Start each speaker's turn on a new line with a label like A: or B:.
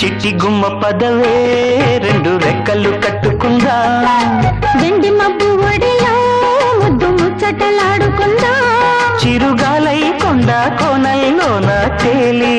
A: చిట్టి గుమ్మ పదవే రెండు రెక్కలు కట్టుకుందా
B: వెండి మబ్బు ఒడిలో ముద్దు ముచ్చటలాడుకుందా
A: చిరుగాలై కొండ కోనల్లోన తేలి